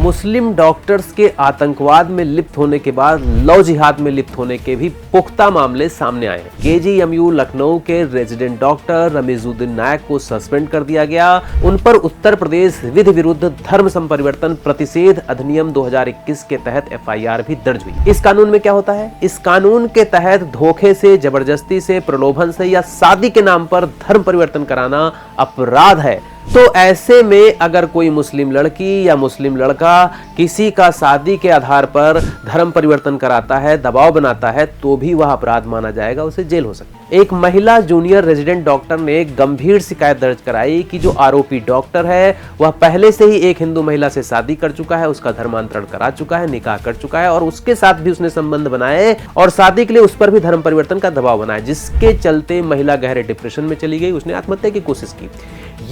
मुस्लिम doctors के आतंकवाद में लिप्त होने के बाद लव जिहाद में लिप्त होने के भी पुख्ता मामले सामने आए हैं। केजीएमयू लखनऊ के रेजिडेंट डॉक्टर रमीजुद्दीन नायक को सस्पेंड कर दिया गया। उन पर उत्तर प्रदेश विधि विरुद्ध धर्म संपरिवर्तन प्रतिषेध अधिनियम 2021 के तहत एफआईआर भी दर्ज हुई। इस कानून में क्या होता है? इस कानून के तहत धोखे से, जबरदस्ती से, प्रलोभन से या शादी के नाम पर धर्म परिवर्तन कराना अपराध है। तो ऐसे में अगर कोई मुस्लिम लड़की या मुस्लिम लड़का किसी का शादी के आधार पर धर्म परिवर्तन कराता है, दबाव बनाता है, तो भी वह अपराध माना जाएगा, उसे जेल हो सकती है। एक महिला जूनियर रेजिडेंट डॉक्टर ने गंभीर शिकायत दर्ज कराई कि जो आरोपी डॉक्टर है वह पहले से ही एक हिंदू महिला से शादी कर चुका है, उसका धर्मांतरण करा चुका है, निकाह कर चुका है और उसके साथ भी उसने संबंध बनाए और शादी के लिए उस पर भी धर्म परिवर्तन का दबाव बनाया, जिसके चलते महिला गहरे डिप्रेशन में चली गई, उसने आत्महत्या की कोशिश की।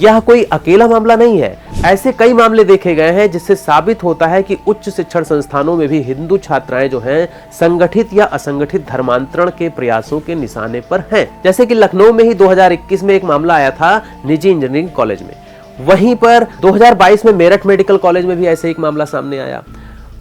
यह कोई अकेला मामला नहीं है, ऐसे कई मामले देखे गए हैं जिससे साबित होता है कि उच्च शिक्षण संस्थानों में भी हिंदू छात्राएं जो हैं संगठित या असंगठित धर्मांतरण के प्रयासों के निशाने पर हैं। जैसे कि लखनऊ में ही 2021 में एक मामला आया था निजी इंजीनियरिंग कॉलेज में। वहीं पर 2022 में मेरठ मेडिकल कॉलेज में भी ऐसे एक मामला सामने आया।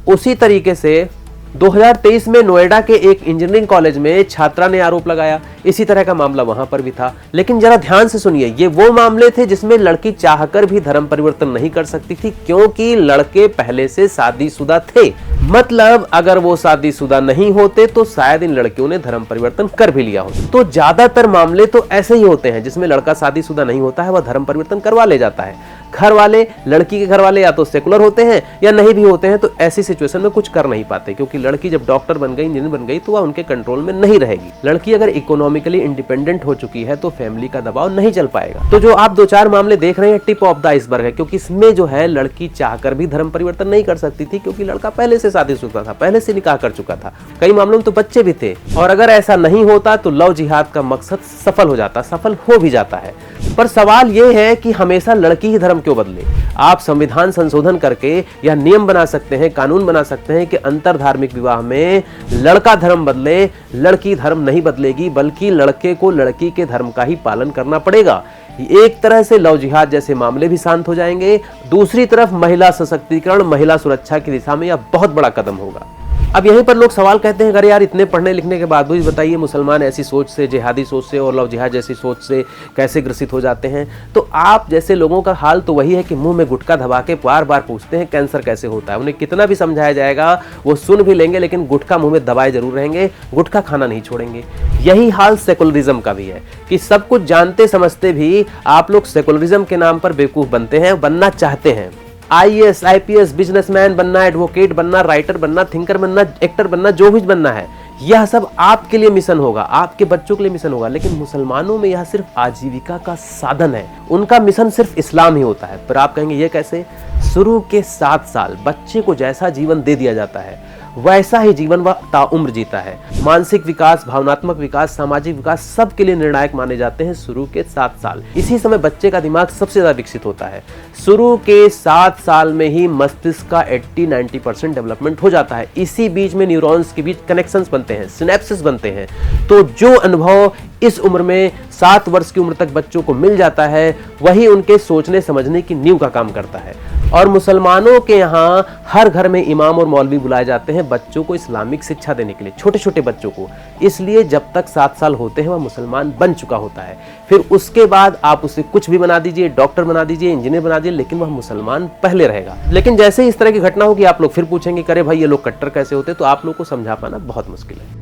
उसी तरीके से 2023 में नोएडा के एक इंजीनियरिंग कॉलेज में छात्रा ने आरोप लगाया, इसी तरह का मामला वहां पर भी था। लेकिन जरा ध्यान से सुनिए, ये वो मामले थे जिसमें लड़की चाहकर भी धर्म परिवर्तन नहीं कर सकती थी क्योंकि लड़के पहले से शादीशुदा थे। मतलब अगर वो शादीशुदा नहीं होते तो शायद इन लड़कियों ने धर्म परिवर्तन कर भी लिया होता। तो ज्यादातर मामले तो ऐसे ही होते हैं जिसमें लड़का शादीशुदा नहीं होता है, वह धर्म परिवर्तन करवा ले जाता है। घर वाले, लड़की के घर वाले या तो सेकुलर होते हैं या नहीं भी होते हैं, तो ऐसी सिचुएशन में कुछ कर नहीं पाते क्योंकि लड़की जब डॉक्टर बन गई, इंजीनियर बन गई तो वह उनके कंट्रोल में नहीं रहेगी। लड़की अगर इकोनॉमिकली इंडिपेंडेंट हो चुकी है तो फैमिली का दबाव नहीं चल पाएगा। तो जो आप 2-4 मामले देख रहे हैं टिप ऑफ द आइसबर्ग है, क्योंकि इसमें जो है लड़की चाहकर भी धर्म परिवर्तन नहीं कर सकती थी क्योंकि लड़का पहले से शादीशुदा था, पहले से निकाह कर चुका था। कई मामलों में तो बच्चे भी थे। और अगर ऐसा नहीं होता तो लव जिहाद का मकसद सफल हो जाता, सफल हो भी जाता है। पर सवाल यह है कि हमेशा लड़की ही धर्म क्यों बदले? आप संविधान संशोधन करके या नियम बना सकते हैं, कानून बना सकते हैं कि अंतर धार्मिक विवाह में लड़का धर्म बदले, लड़की धर्म नहीं बदलेगी, बल्कि लड़के को लड़की के धर्म का ही पालन करना पड़ेगा। एक तरह से लव जिहाद जैसे मामले भी शांत हो जाएंगे। दूसरी तरफ महिला सशक्तिकरण, महिला सुरक्षा की दिशा में यह बहुत बड़ा कदम होगा। अब यहीं पर लोग सवाल कहते हैं, अरे यार इतने पढ़ने लिखने के बाद भी बताइए मुसलमान ऐसी सोच से, जिहादी सोच से और लव जिहाद जैसी सोच से कैसे ग्रसित हो जाते हैं? तो आप जैसे लोगों का हाल तो वही है कि मुंह में गुटखा दबा के बार बार पूछते हैं कैंसर कैसे होता है। उन्हें कितना भी समझाया जाएगा वो सुन भी लेंगे, लेकिन गुटखा मुंह में दबाए जरूर रहेंगे, गुटखा खाना नहीं छोड़ेंगे। यही हाल सेकुलरिज्म का भी है कि सब कुछ जानते समझते भी आप लोग सेकुलरिज्म के नाम पर बेवकूफ बनते हैं, बनना चाहते हैं। आईएएस, आईपीएस, बिजनेसमैन बनना, एडवोकेट बनना, राइटर बनना, थिंकर बनना, एक्टर बनना, जो भी बनना है, यह सब आपके लिए मिशन होगा, आपके बच्चों के लिए मिशन होगा। लेकिन मुसलमानों में यह सिर्फ आजीविका का साधन है, उनका मिशन सिर्फ इस्लाम ही होता है। पर आप कहेंगे ये कैसे? शुरू के 7 साल बच्चे को जैसा जीवन दे दिया जाता है वैसा ही जीवन वह ताउम्र जीता है। मानसिक विकास, भावनात्मक विकास, सामाजिक विकास सब के लिए निर्णायक माने जाते हैं शुरू के 7 साल। इसी समय बच्चे का दिमाग सबसे ज्यादा विकसित होता है। शुरू के 7 साल में ही मस्तिष्क का 80-90% डेवलपमेंट हो जाता है। इसी बीच में न्यूरॉन्स के बीच कनेक्शंस बनते हैं, सिनेप्सिस बनते हैं। तो जो अनुभव इस उम्र में 7 वर्ष की उम्र तक बच्चों को मिल जाता है वही उनके सोचने समझने की नींव का काम करता है। और मुसलमानों के यहाँ हर घर में इमाम और मौलवी बुलाए जाते हैं बच्चों को इस्लामिक शिक्षा देने के लिए, छोटे छोटे बच्चों को। इसलिए जब तक 7 साल होते हैं वह मुसलमान बन चुका होता है। फिर उसके बाद आप उसे कुछ भी बना दीजिए, डॉक्टर बना दीजिए, इंजीनियर बना दीजिए, लेकिन वह मुसलमान पहले रहेगा। लेकिन जैसे इस तरह की घटना होगी आप लोग फिर पूछेंगे करे भाई ये लोग कट्टर कैसे होते? तो आप लोग को समझा पाना बहुत मुश्किल है।